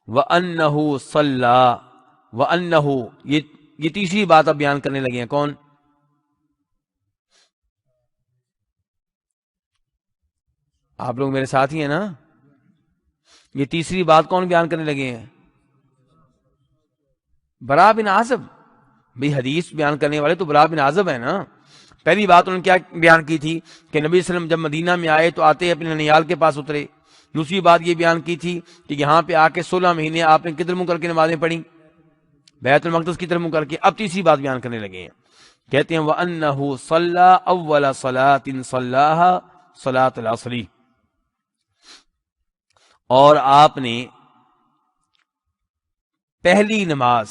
وَأَنَّهُ صَلَّى وَأَنَّهُ یہ تیسری بات اب بیان کرنے لگے ہیں. کون؟ آپ لوگ میرے ساتھ ہی ہیں نا؟ یہ تیسری بات کون بیان کرنے لگے ہیں؟ برا بن عازب. بھئی حدیث بیان کرنے والے تو برا بن عازب ہیں نا. پہلی بات انہوں نے کیا بیان کی تھی کہ نبی صلی اللہ علیہ وسلم جب مدینہ میں آئے تو آتے اپنے ننیال کے پاس اترے. دوسری بات یہ بیان کی تھی کہ یہاں پہ آ کے 16 مہینے آپ نے کدھر منہ کر کے نمازیں پڑھی؟ بیت المقدس کی طرف منہ کر کے. اب تیسری بات بیان کرنے لگے ہیں. کہتے ہیں وَأَنَّهُ صَلَّى أَوَّلَ صَلَاةٍ صَلَّاهَا صَلَاةَ الْعَصْرِ، اور آپ نے پہلی نماز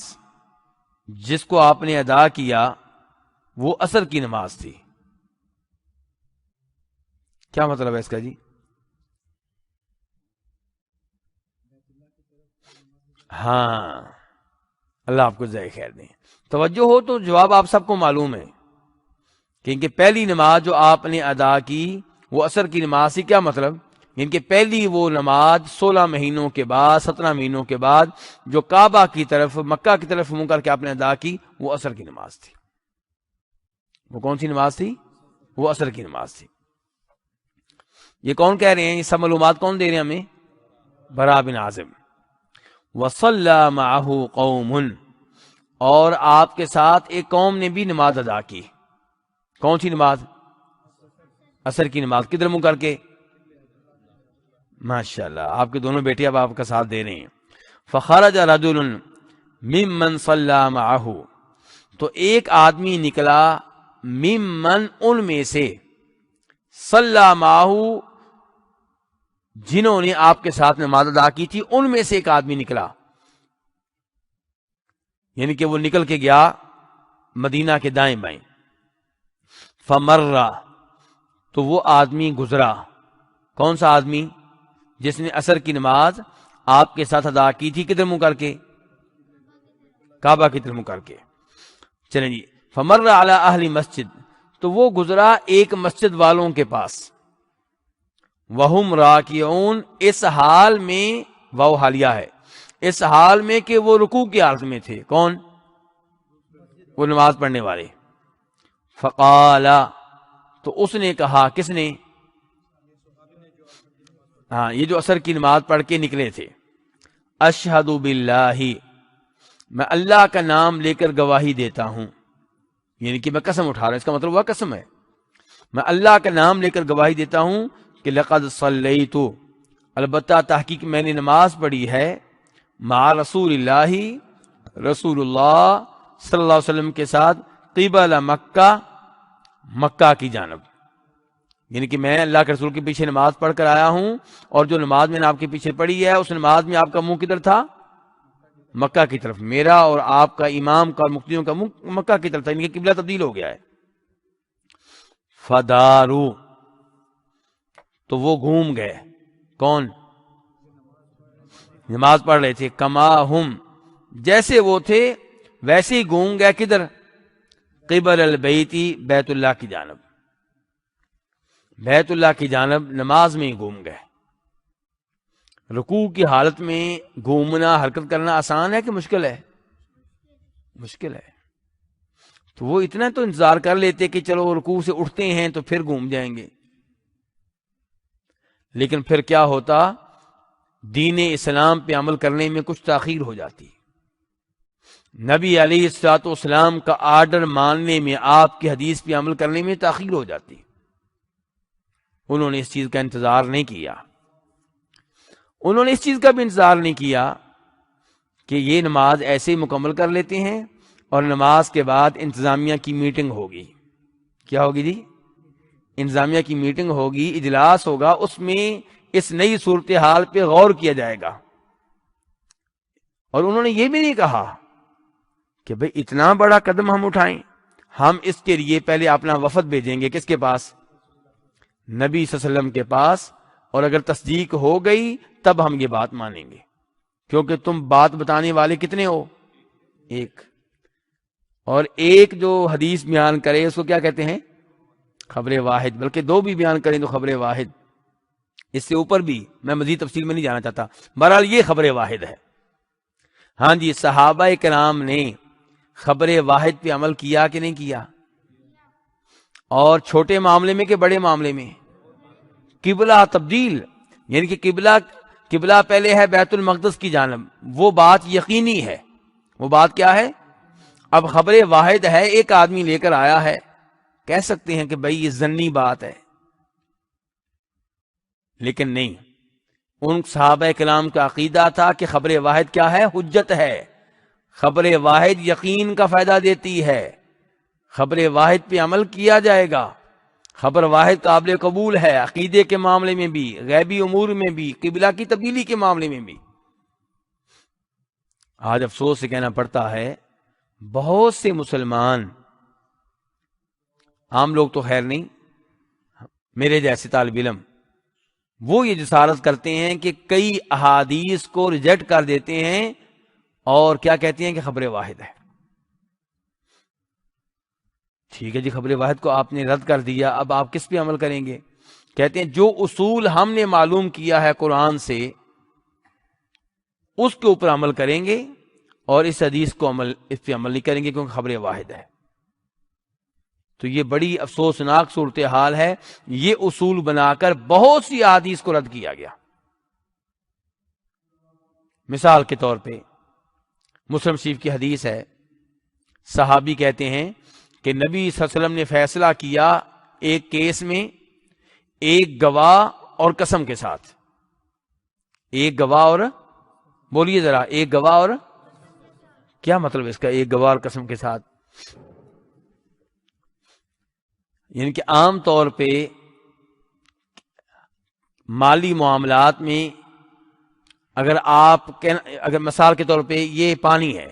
جس کو آپ نے ادا کیا وہ عصر کی نماز تھی. کیا مطلب ہے اس کا جی؟ ہاں، اللہ آپ کو جزائے خیر دیں. توجہ ہو تو جواب آپ سب کو معلوم ہے کہ پہلی نماز جو آپ نے ادا کی وہ عصر کی نماز تھی. کیا مطلب؟ ان کے پہلی وہ نماز 16 مہینوں کے بعد 17 مہینوں کے بعد جو کعبہ کی طرف مکہ کی طرف منہ کر کے آپ نے ادا کی وہ عصر کی نماز تھی. وہ کون سی نماز تھی؟ وہ عصر کی نماز تھی. یہ کون کہہ رہے ہیں؟ یہ سب معلومات کون دے رہے ہیں ہمیں؟ برا بن عازب. وَصَلَّى مَعَهُ قَوْمٌ، اور آپ کے ساتھ ایک قوم نے بھی نماز ادا کی. کون سی نماز؟ عصر کی نماز. کدھر منہ کر کے؟ ماشاءاللہ آپ کے دونوں بیٹے اب آپ کا ساتھ دے رہے ہیں. فخرج رجل ممن صلى معه، تو ایک آدمی نکلا ممن ان میں سے صلى معه جنہوں نے آپ کے ساتھ نماز ادا کی تھی ان میں سے ایک آدمی نکلا. یعنی کہ وہ نکل کے گیا مدینہ کے دائیں بائیں. فمر، تو وہ آدمی گزرا. کون سا آدمی؟ جس نے عصر کی نماز آپ کے ساتھ ادا کی تھی. کدھر منہ کر کے؟ کعبہ کی طرف منہ کر کے. چلیں جی. فمر علی اہل مسجد، تو وہ گزرا ایک مسجد والوں کے پاس. وہم راکعون، اس حال میں، واو حالیہ ہے، اس حال میں کہ وہ رکوع کی حالت میں تھے. کون؟ وہ نماز پڑھنے والے. فقال، تو اس نے کہا، کس نے؟ ہاں، یہ جو عصر کی نماز پڑھ کے نکلے تھے. اشہد باللہ، میں اللہ کا نام لے کر گواہی دیتا ہوں. یعنی کہ میں قسم اٹھا رہا ہوں. اس کا مطلب وہ قسم ہے. میں اللہ کا نام لے کر گواہی دیتا ہوں کہ لقد صلیت، البتہ تحقیق میں نے نماز پڑھی ہے، مع رسول اللہ، رسول اللہ صلی اللہ علیہ وسلم کے ساتھ، قبل مکہ، مکہ کی جانب. یعنی کہ میں اللہ کے رسول کے پیچھے نماز پڑھ کر آیا ہوں، اور جو نماز میں نے آپ کے پیچھے پڑھی ہے اس نماز میں آپ کا منہ کدھر تھا؟ مکہ کی طرف. میرا اور آپ کا، امام کا اور مقتدیوں کا منہ مکہ کی طرف تھا. ان کی قبلہ تبدیل ہو گیا ہے. فدارو، تو وہ گھوم گئے. کون؟ نماز پڑھ رہے تھے. کما ہم، جیسے وہ تھے ویسے ہی گھوم گئے. کدھر؟ قبل البیتی، بیت اللہ کی جانب. بیت اللہ کی جانب نماز میں ہی گھوم گئے. رکوع کی حالت میں گھومنا، حرکت کرنا آسان ہے کہ مشکل ہے؟ مشکل ہے. تو وہ اتنا تو انتظار کر لیتے کہ چلو رکوع سے اٹھتے ہیں تو پھر گھوم جائیں گے. لیکن پھر کیا ہوتا؟ دین اسلام پہ عمل کرنے میں کچھ تاخیر ہو جاتی. نبی علیہ الصلوۃ والسلام کا آرڈر ماننے میں، آپ کی حدیث پہ عمل کرنے میں تاخیر ہو جاتی. انہوں نے اس چیز کا انتظار نہیں کیا. انہوں نے اس چیز کا بھی انتظار نہیں کیا کہ یہ نماز ایسے ہی مکمل کر لیتے ہیں اور نماز کے بعد انتظامیہ کی میٹنگ ہوگی. کیا ہوگی جی؟ انتظامیہ کی میٹنگ ہوگی، اجلاس ہوگا، اس میں اس نئی صورتحال پہ غور کیا جائے گا. اور انہوں نے یہ بھی نہیں کہا کہ بھئی اتنا بڑا قدم ہم اٹھائیں، ہم اس کے لیے پہلے اپنا وفد بھیجیں گے. کس کے پاس؟ نبی صلی اللہ علیہ وسلم کے پاس. اور اگر تصدیق ہو گئی تب ہم یہ بات مانیں گے، کیونکہ تم بات بتانے والے کتنے ہو؟ ایک. اور ایک جو حدیث بیان کرے اس کو کیا کہتے ہیں؟ خبر واحد. بلکہ دو بھی بیان کریں تو خبر واحد. اس سے اوپر بھی میں مزید تفصیل میں نہیں جانا چاہتا. بہرحال یہ خبر واحد ہے. ہاں جی، صحابہ کرام نے خبر واحد پہ عمل کیا کہ نہیں کیا؟ اور چھوٹے معاملے میں کہ بڑے معاملے میں؟ قبلہ تبدیل، یعنی کہ قبلہ پہلے ہے بیت المقدس کی جانب، وہ بات یقینی ہے۔ وہ بات کیا ہے؟ اب خبر واحد ہے، ایک آدمی لے کر آیا ہے، کہہ سکتے ہیں کہ بھئی یہ ظنی بات ہے، لیکن نہیں، ان صحابہ کرام کا عقیدہ تھا کہ خبر واحد کیا ہے؟ حجت ہے۔ خبر واحد یقین کا فائدہ دیتی ہے، خبر واحد پہ عمل کیا جائے گا، خبر واحد قابل قبول ہے، عقیدے کے معاملے میں بھی، غیبی امور میں بھی، قبلہ کی تبدیلی کے معاملے میں بھی۔ آج افسوس سے کہنا پڑتا ہے بہت سے مسلمان، عام لوگ تو خیر نہیں، میرے جیسے طالب علم، وہ یہ جسارت کرتے ہیں کہ کئی احادیث کو ریجیکٹ کر دیتے ہیں اور کیا کہتے ہیں کہ خبر واحد ہے۔ ٹھیک ہے جی، خبر واحد کو آپ نے رد کر دیا، اب آپ کس پہ عمل کریں گے؟ کہتے ہیں جو اصول ہم نے معلوم کیا ہے قرآن سے اس کے اوپر عمل کریں گے، اور اس حدیث پہ عمل نہیں کریں گے کیونکہ خبر واحد ہے۔ تو یہ بڑی افسوسناک صورتحال ہے، یہ اصول بنا کر بہت سی احادیث کو رد کیا گیا۔ مثال کے طور پہ مسلم شریف کی حدیث ہے، صحابی کہتے ہیں کہ نبی صلی اللہ علیہ وسلم نے فیصلہ کیا ایک کیس میں ایک گواہ اور قسم کے ساتھ۔ ایک گواہ اور، بولیے ذرا، ایک گواہ اور کیا مطلب اس کا؟ ایک گواہ اور قسم کے ساتھ، یعنی کہ عام طور پہ مالی معاملات میں اگر مثال کے طور پہ یہ پانی ہے،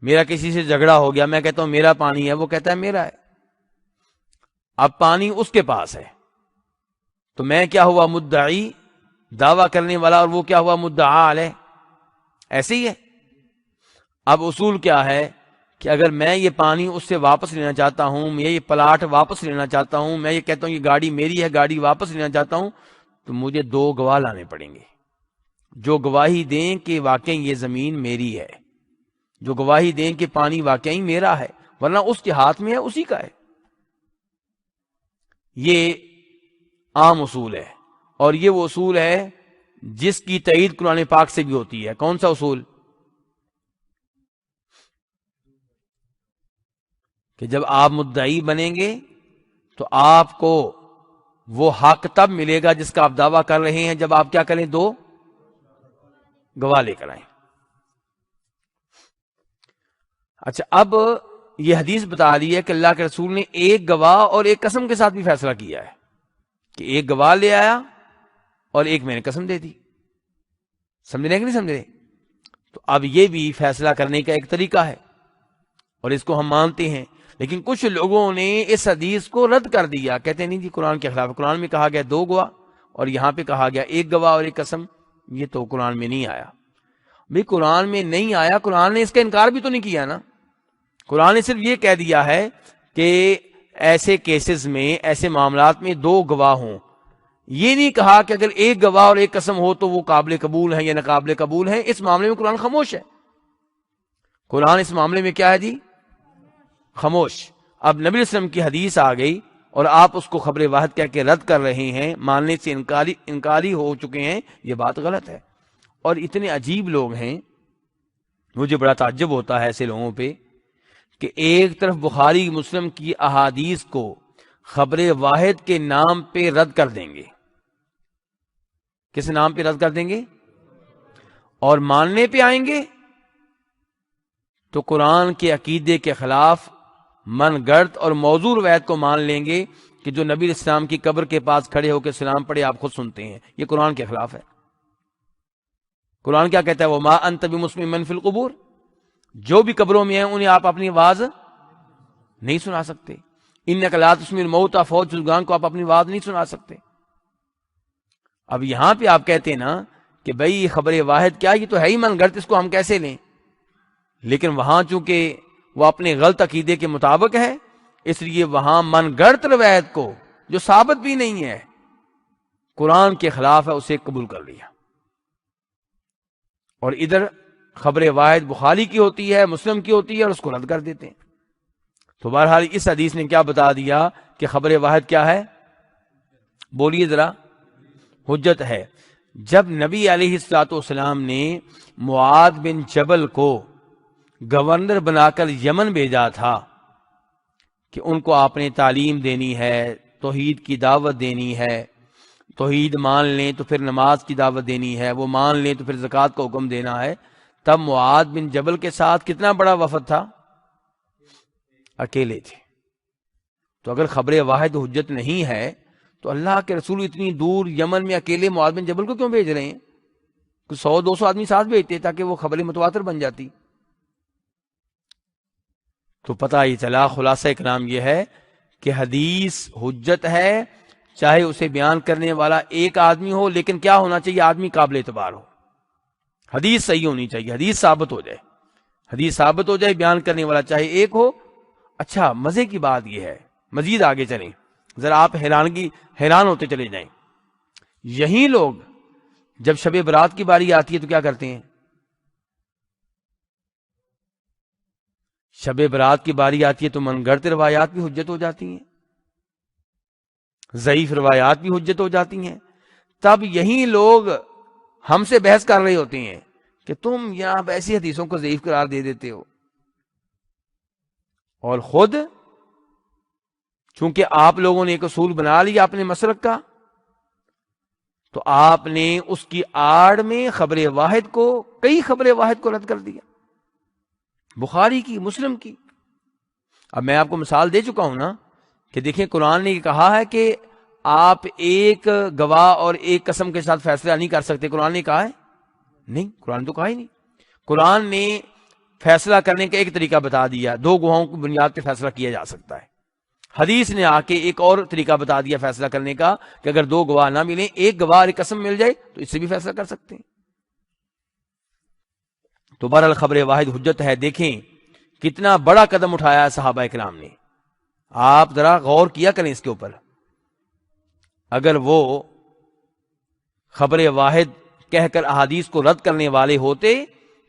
میرا کسی سے جھگڑا ہو گیا، میں کہتا ہوں میرا پانی ہے، وہ کہتا ہے میرا ہے، اب پانی اس کے پاس ہے، تو میں کیا ہوا؟ مدعی، دعویٰ کرنے والا، اور وہ کیا ہوا؟ مدعا علیہ۔ ایسے ہی ہے۔ اب اصول کیا ہے کہ اگر میں یہ پانی اس سے واپس لینا چاہتا ہوں، میں یہ پلاٹ واپس لینا چاہتا ہوں، میں یہ کہتا ہوں یہ گاڑی میری ہے، گاڑی واپس لینا چاہتا ہوں، تو مجھے دو گواہ لانے پڑیں گے جو گواہی دیں کہ واقعی یہ زمین میری ہے، جو گواہی دیں کہ پانی واقعی میرا ہے، ورنہ اس کے ہاتھ میں ہے، اسی کا ہے۔ یہ عام اصول ہے، اور یہ وہ اصول ہے جس کی تائید قرآن پاک سے بھی ہوتی ہے۔ کون سا اصول؟ کہ جب آپ مدعی بنیں گے تو آپ کو وہ حق تب ملے گا جس کا آپ دعویٰ کر رہے ہیں، جب آپ کیا کریں؟ دو گواہ لے کر آئیں۔ اچھا، اب یہ حدیث بتا رہی ہے کہ اللہ کے رسول نے ایک گواہ اور ایک قسم کے ساتھ بھی فیصلہ کیا ہے، کہ ایک گواہ لے آیا اور ایک میں نے قسم دے دی۔ سمجھ رہے کہ نہیں سمجھ رہے؟ تو اب یہ بھی فیصلہ کرنے کا ایک طریقہ ہے، اور اس کو ہم مانتے ہیں، لیکن کچھ لوگوں نے اس حدیث کو رد کر دیا، کہتے ہیں نہیں جی قرآن کے خلاف ہے، قرآن میں کہا گیا دو گواہ اور یہاں پہ کہا گیا ایک گواہ اور ایک قسم، یہ تو قرآن میں نہیں آیا۔ بھئی قرآن میں نہیں آیا، قرآن نے اس کا انکار بھی تو نہیں کیا نا۔ قرآن نے صرف یہ کہہ دیا ہے کہ ایسے کیسز میں، ایسے معاملات میں دو گواہ ہوں، یہ نہیں کہا کہ اگر ایک گواہ اور ایک قسم ہو تو وہ قابل قبول ہے یا ناقابل قبول ہے۔ اس معاملے میں قرآن خاموش ہے، قرآن اس معاملے میں کیا ہے جی؟ خاموش۔ اب نبی علیہ السلام کی حدیث آ گئی اور آپ اس کو خبر واحد کہہ کے رد کر رہے ہیں، ماننے سے انکاری ہو چکے ہیں، یہ بات غلط ہے۔ اور اتنے عجیب لوگ ہیں، مجھے بڑا تعجب ہوتا ہے ایسے لوگوں پہ، کہ ایک طرف بخاری مسلم کی احادیث کو خبر واحد کے نام پہ رد کر دیں گے۔ کس نام پہ رد کر دیں گے؟ اور ماننے پہ آئیں گے تو قرآن کے عقیدے کے خلاف من گڑت اور موضوع روایت کو مان لیں گے کہ جو نبی علیہ السلام کی قبر کے پاس کھڑے ہو کے سلام پڑھے آپ خود سنتے ہیں، یہ قرآن کے خلاف ہے۔ قرآن کیا کہتا ہے؟ وَمَا أَنْتَ بِمُسْمِعٍ مَّن فِي الْقُبُورِ، جو بھی قبروں میں ہیں انہیں آپ اپنی آواز نہیں سنا سکتے۔ إِنَّكَ لَا تُسْمِعُ الْمَوْتَىٰ، فوت شدگان کو آپ اپنی آواز نہیں سنا سکتے۔ اب یہاں پہ آپ کہتے ہیں نا کہ بھئی یہ خبر واحد کیا، یہ تو ہے ہی من گڑت، اس کو ہم کیسے لیں؟ لیکن وہاں چونکہ وہ اپنے غلط عقیدے کے مطابق ہے، اس لیے وہاں من گڑت روایت کو جو ثابت بھی نہیں ہے، قرآن کے خلاف ہے، اسے قبول کر لیا۔ اور ادھر خبر واحد بخاری کی ہوتی ہے، مسلم کی ہوتی ہے، اور اس کو رد کر دیتے ہیں۔ تو بہرحال اس حدیث نے کیا بتا دیا کہ خبر واحد کیا ہے؟ بولیے ذرا، حجت ہے۔ جب نبی علیہ الصلوۃ والسلام نے معاذ بن جبل کو گورنر بنا کر یمن بھیجا تھا کہ ان کو آپ نے تعلیم دینی ہے، توحید کی دعوت دینی ہے، توحید مان لیں تو پھر نماز کی دعوت دینی ہے، وہ مان لیں تو پھر زکوٰۃ کا حکم دینا ہے، تب معاذ بن جبل کے ساتھ کتنا بڑا وفد تھا؟ اکیلے تھے۔ تو اگر خبر واحد حجت نہیں ہے تو اللہ کے رسول اتنی دور یمن میں اکیلے معاذ بن جبل کو کیوں بھیج رہے ہیں؟ 100-200 آدمی ساتھ بھیجتے تاکہ وہ خبر متواتر بن جاتی۔ تو پتہ ہی چلا، خلاصہ کلام یہ ہے کہ حدیث حجت ہے، چاہے اسے بیان کرنے والا ایک آدمی ہو، لیکن کیا ہونا چاہیے؟ آدمی قابل اعتبار ہو، حدیث صحیح ہونی چاہیے، حدیث ثابت ہو جائے، حدیث ثابت ہو جائے، بیان کرنے والا چاہے ایک ہو۔ اچھا، مزے کی بات یہ ہے، مزید آگے چلیں ذرا، آپ حیران ہوتے چلے جائیں۔ یہی لوگ جب شب برات کی باری آتی ہے تو کیا کرتے ہیں؟ شب برات کی باری آتی ہے تو من گھڑت روایات بھی حجت ہو جاتی ہیں، ضعیف روایات بھی حجت ہو جاتی ہیں۔ تب یہی لوگ ہم سے بحث کر رہے ہوتے ہیں کہ تم یہاں ایسی حدیثوں کو ضعیف قرار دے دیتے ہو، اور خود چونکہ آپ لوگوں نے ایک اصول بنا لیا اپنے مسلک کا، تو آپ نے اس کی آڑ میں خبر واحد کو، کئی خبر واحد کو رد کر دیا، بخاری کی، مسلم کی۔ اب میں آپ کو مثال دے چکا ہوں نا کہ دیکھیں قرآن نے یہ کہا ہے کہ آپ ایک گواہ اور ایک قسم کے ساتھ فیصلہ نہیں کر سکتے، قرآن نے کہا ہے؟ نہیں، قرآن تو کہا ہی نہیں۔ قرآن نے فیصلہ کرنے کا ایک طریقہ بتا دیا، 2 گواہوں کی بنیاد پہ فیصلہ کیا جا سکتا ہے۔ حدیث نے آ کے ایک اور طریقہ بتا دیا فیصلہ کرنے کا کہ اگر 2 گواہ نہ ملیں، ایک گواہ اور ایک قسم مل جائے تو اس سے بھی فیصلہ کر سکتے ہیں۔ تو بہرحال خبر واحد حجت ہے۔ دیکھیں کتنا بڑا قدم اٹھایا ہے صحابہ کرام نے، آپ ذرا غور کیا کریں اس کے اوپر۔ اگر وہ خبر واحد کہہ کر احادیث کو رد کرنے والے ہوتے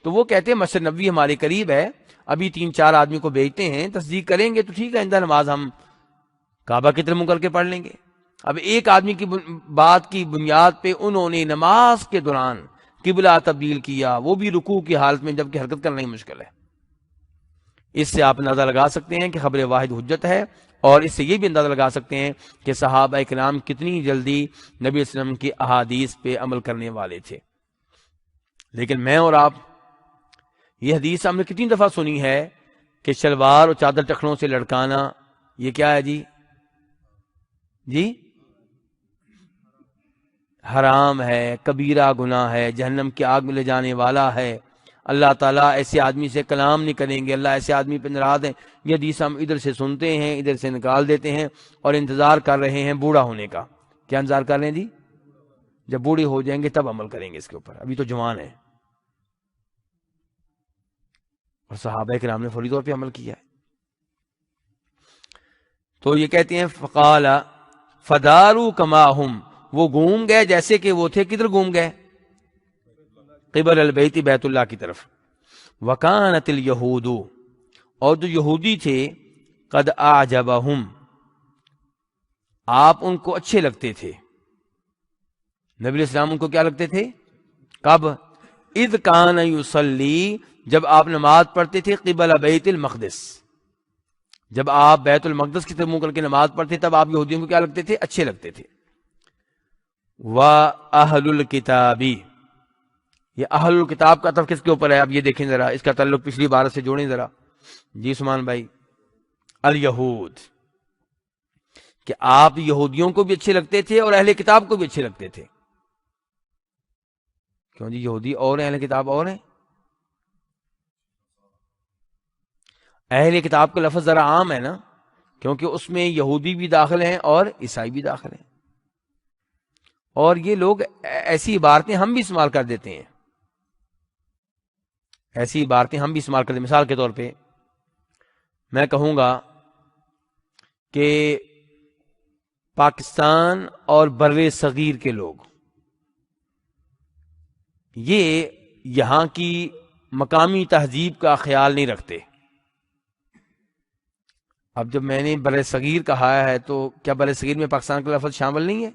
تو وہ کہتے مسجد نبوی ہمارے قریب ہے، ابھی 3-4 آدمی کو بھیجتے ہیں، تصدیق کریں گے تو ٹھیک ہے، آئندہ نماز ہم کعبہ کی طرف منہ کر کے پڑھ لیں گے۔ اب ایک آدمی کی بات کی بنیاد پہ انہوں نے نماز کے دوران قبلہ تبدیل کیا، وہ بھی رکوع کی حالت میں، جبکہ حرکت کرنا ہی مشکل ہے۔ اس سے آپ اندازہ لگا سکتے ہیں کہ خبر واحد حجت ہے، اور اس سے یہ بھی اندازہ لگا سکتے ہیں کہ صحابہ کرام کتنی جلدی نبی صلی اللہ علیہ وسلم کی احادیث پہ عمل کرنے والے تھے۔ لیکن میں اور آپ یہ حدیث ہم نے کتنی دفعہ سنی ہے کہ شلوار اور چادر ٹخنوں سے لڑکانا یہ کیا ہے جی حرام ہے، کبیرہ گناہ ہے، جہنم کی آگ میں لے جانے والا ہے، اللہ تعالیٰ ایسے آدمی سے کلام نہیں کریں گے، اللہ ایسے آدمی پہ ناراض ہے۔ یہ حدیث ہم ادھر سے سنتے ہیں، ادھر سے نکال دیتے ہیں، اور انتظار کر رہے ہیں بوڑھا ہونے کا۔ کیا انتظار کر رہے ہیں جی؟ جب بوڑھے ہو جائیں گے تب عمل کریں گے اس کے اوپر، ابھی تو جوان ہے۔ اور صحابہ کرام نے فوری طور پہ عمل کیا ہے۔ تو یہ کہتے ہیں فقال فدارو کما ہم، وہ گھوم گئے جیسے کہ وہ تھے۔ کدھر گھوم گئے؟ قبل البیت، بیت اللہ کی طرف۔ وکانت الیہود، اور جو یہودی تھے، قد اعجبہم، آپ ان کو اچھے لگتے تھے۔ نبی علیہ السلام ان کو کیا لگتے تھے؟ کب؟ اذ کان یصلی، جب آپ نماز پڑھتے تھے قبل بیت المقدس، جب آپ بیت المقدس کی طرف منہ کر کے نماز پڑھتے تب آپ یہودیوں کو کیا لگتے تھے؟ اچھے لگتے تھے۔ وَأَهْلُ الْكِتَابِ، یہ اہل الکتاب کا طرف کس کے اوپر ہے؟ اب یہ دیکھیں ذرا، اس کا تعلق پچھلی بار سے جوڑیں ذرا جی عثمان بھائی۔ الیہود، کہ آپ یہودیوں کو بھی اچھے لگتے تھے اور اہل کتاب کو بھی اچھے لگتے تھے۔ کیوں جی؟ یہودی اور ہیں، اہل کتاب اور ہیں؟ اہل کتاب کا لفظ ذرا عام ہے نا، کیونکہ اس میں یہودی بھی داخل ہیں اور عیسائی بھی داخل ہیں، اور یہ لوگ ایسی عبارتیں ہم بھی استعمال کر دیتے ہیں، ایسی عبارتیں ہم بھی استعمال کرتے ہیں۔ مثال کے طور پہ میں کہوں گا کہ پاکستان اور بر صغیر کے لوگ، یہ یہاں کی مقامی تہذیب کا خیال نہیں رکھتے. اب جب میں نے بر صغیر کہا ہے تو کیا بر صغیر میں پاکستان کا لفظ شامل نہیں ہے؟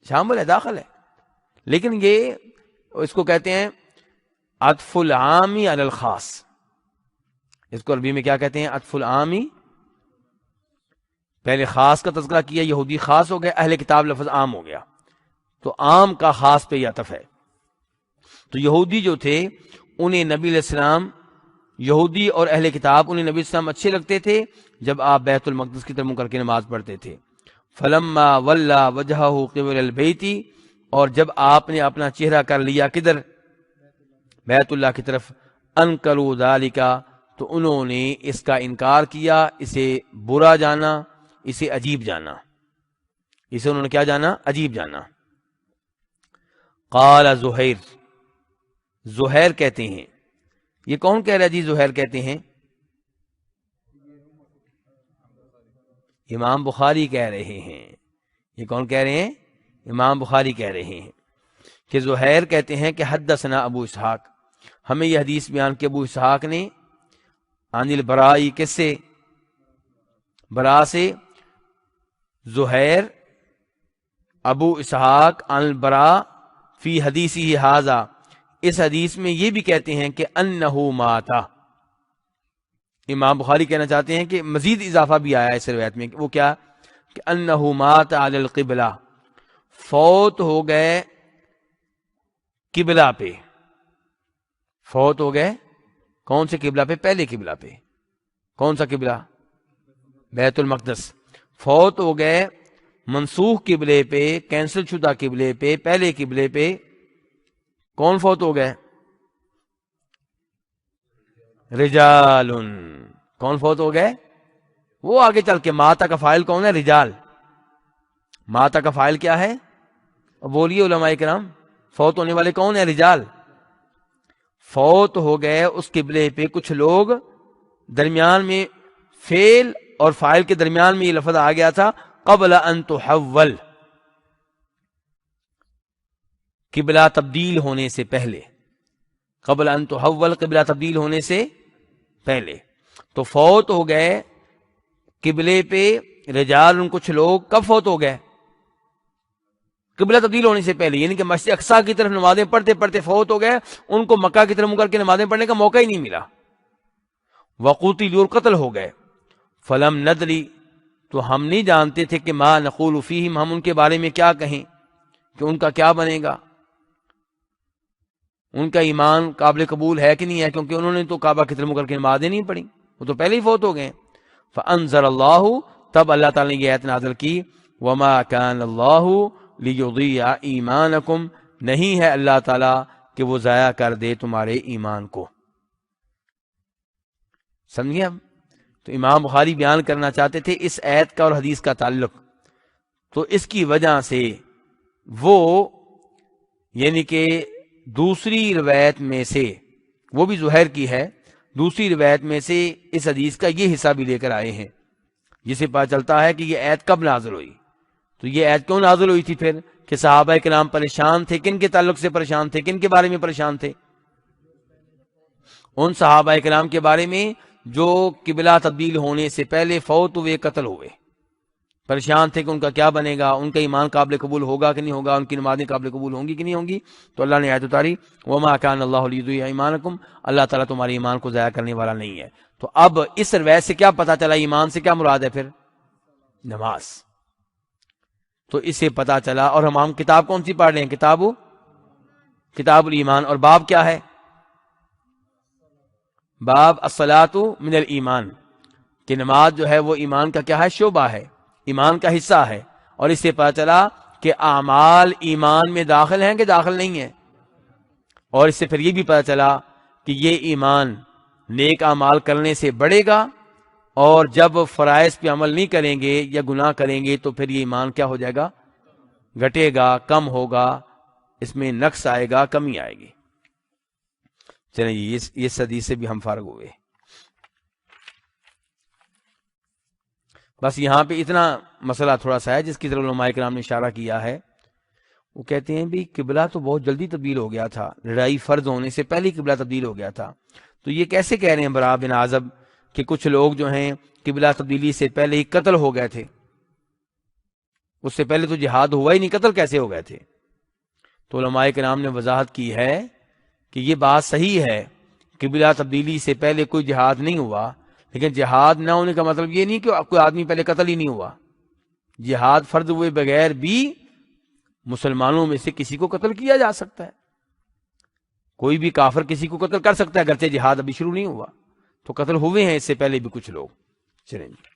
شامل ہے، داخل ہے. لیکن یہ اس کو کہتے ہیں عطف العامی علی الخاص. اس کو عربی میں کیا کہتے ہیں؟ عطف العامی. پہلے خاص کا تذکرہ کیا، یہودی خاص ہو گیا، اہل کتاب لفظ عام ہو گیا، تو عام کا خاص پہ یہ عطف ہے. تو یہودی جو تھے انہیں نبی علیہ السلام، یہودی اور اہل کتاب انہیں نبی علیہ السلام اچھے لگتے تھے جب آپ بیت المقدس کی طرف منہ کر کے نماز پڑھتے تھے. فلما ولا وجہہ قبل البیت، اور جب آپ نے اپنا چہرہ کر لیا کدھر؟ بیت اللہ کی طرف. انکروا ذالک، تو انہوں نے اس کا انکار کیا، اسے برا جانا، اسے عجیب جانا. اسے انہوں نے کیا جانا؟ عجیب جانا. قال زہیر، زہیر کہتے ہیں. یہ کون کہہ رہا ہے جی؟ زہیر کہتے ہیں امام بخاری کہہ رہے ہیں. یہ کون کہہ رہے ہیں؟ امام بخاری کہہ رہے ہیں کہ زہیر کہتے ہیں کہ حدثنا ابو اسحاق، ہمیں یہ حدیث بیان کی ابو اسحاق نے، عن البرائی، کس سے؟ برا سے. زہیر ابو اسحاق عن البرا فی حدیثی ھذا، اس حدیث میں یہ بھی کہتے ہیں کہ انہو ماتا. امام بخاری کہنا چاہتے ہیں کہ مزید اضافہ بھی آیا ہے اس روایت میں، وہ کیا؟ کہ انہو مات علی القبلہ، فوت ہو گئے قبلہ پہ. فوت ہو گئے کون سے قبلہ پہ؟ پہلے قبلہ پہ. کون سا قبلہ؟ بیت المقدس. فوت ہو گئے منسوخ قبلے پہ، کینسل شدہ قبلے پہ، پہلے قبلے پہ. کون فوت ہو گئے؟ رجال. کون فوت ہو گئے؟ وہ آگے چل کے. ماتا کا فاعل کون ہے؟ رجال. ماتا کا فاعل کیا ہے؟ بولیے علماء کرام، فوت ہونے والے کون ہیں؟ رجال. فوت ہو گئے اس قبلے پہ کچھ لوگ، درمیان میں فعل اور فاعل کے درمیان میں یہ لفظ آ گیا تھا قبل ان تحول، قبلہ تبدیل ہونے سے پہلے. قبل ان تحول، قبلہ تبدیل ہونے سے پہلے. تو فوت ہو گئے قبلے پہ رجال، ان کچھ لوگ. کب فوت ہو گئے؟ قبلہ تبدیل ہونے سے پہلے، یعنی کہ مسجد اقصیٰ کی طرف نمازیں پڑھتے پڑھتے فوت ہو گئے. ان کو مکہ کی طرف منہ کر کے نمازیں پڑھنے کا موقع ہی نہیں ملا. وقتلوا، قتل ہو گئے. فلم ندری، تو ہم نہیں جانتے تھے کہ ما نقول فیہم، ہم ان کے بارے میں کیا کہیں، کہ ان کا کیا بنے گا، ان کا ایمان قابل قبول ہے کہ نہیں ہے، کیونکہ انہوں نے تو کعبہ کی طرف منہ کر کے نمازیں نہیں پڑھی، وہ تو پہلے ہی فوت ہو گئے. فانزل اللہ، تب اللہ تعالی نے یہ آیت نازل کی، وما کان اللہ لیضیع ایمانکم، نہیں ہے اللہ تعالی کہ وہ ضائع کر دے تمہارے ایمان کو. سمجھے؟ اب تو امام بخاری بیان کرنا چاہتے تھے اس آیت کا اور حدیث کا تعلق. تو اس کی وجہ سے وہ، یعنی کہ دوسری روایت میں سے، وہ بھی زہیر کی ہے، دوسری روایت میں سے اس حدیث کا یہ حصہ بھی لے کر آئے ہیں، جسے پتہ چلتا ہے کہ یہ آیت کب نازل ہوئی. تو یہ آیت کیوں نازل ہوئی تھی پھر؟ کہ صحابہ کرام پریشان تھے. کن کے تعلق سے پریشان تھے؟ کن کے بارے میں پریشان تھے؟ ان صحابہ کرام کے بارے میں جو قبلہ تبدیل ہونے سے پہلے فوت ہوئے، قتل ہوئے. پریشان تھے کہ ان کا کیا بنے گا، ان کا ایمان قابل قبول ہوگا کہ نہیں ہوگا، ان کی نمازیں قابل قبول ہوں گی کہ نہیں ہوں گی. تو اللہ نے آیت اتاری، وما کان اللہ لیضیع ایمانکم، اللہ تعالیٰ تمہارے ایمان کو ضائع کرنے والا نہیں ہے. تو اب اس روایت سے کیا پتہ چلا؟ ایمان سے کیا مراد ہے پھر؟ نماز. تو اس سے پتہ چلا. اور ہم کتاب کون سی پڑھ رہے ہیں؟ کتاب الایمان. اور باب کیا ہے؟ باب الصلاۃ من الایمان، کہ نماز جو ہے وہ ایمان کا کیا ہے؟ شعبہ ہے، ایمان کا حصہ ہے. اور اس سے پتہ چلا کہ اعمال ایمان میں داخل ہیں کہ داخل نہیں ہیں. اور اس سے پھر یہ بھی پتہ چلا کہ یہ ایمان نیک اعمال کرنے سے بڑھے گا، اور جب فرائض پہ عمل نہیں کریں گے یا گناہ کریں گے تو پھر یہ ایمان کیا ہو جائے گا؟ گھٹے گا، کم ہوگا، اس میں نقص آئے گا، کمی آئے گی. چلیں یہ حدیث سے بھی ہم فارغ ہوئے. بس یہاں پہ اتنا مسئلہ تھوڑا سا ہے جس کی طرف علماء کرام نے اشارہ کیا ہے. وہ کہتے ہیں بھی قبلہ تو بہت جلدی تبدیل ہو گیا تھا، لڑائی فرض ہونے سے پہلے قبلہ تبدیل ہو گیا تھا، تو یہ کیسے کہہ رہے ہیں براء بن عازب کہ کچھ لوگ جو ہیں قبلہ تبدیلی سے پہلے ہی قتل ہو گئے تھے؟ اس سے پہلے تو جہاد ہوا ہی نہیں، قتل کیسے ہو گئے تھے؟ تو علماء کرام نے وضاحت کی ہے کہ یہ بات صحیح ہے، قبلہ تبدیلی سے پہلے کوئی جہاد نہیں ہوا، لیکن جہاد نہ ہونے کا مطلب یہ نہیں کہ کوئی آدمی پہلے قتل ہی نہیں ہوا۔ جہاد فرض ہوئے بغیر بھی مسلمانوں میں سے کسی کو قتل کیا جا سکتا ہے، کوئی بھی کافر کسی کو قتل کر سکتا ہے، اگرچہ جہاد ابھی شروع نہیں ہوا، تو قتل ہوئے ہیں اس سے پہلے بھی کچھ لوگ۔ چلیں جی۔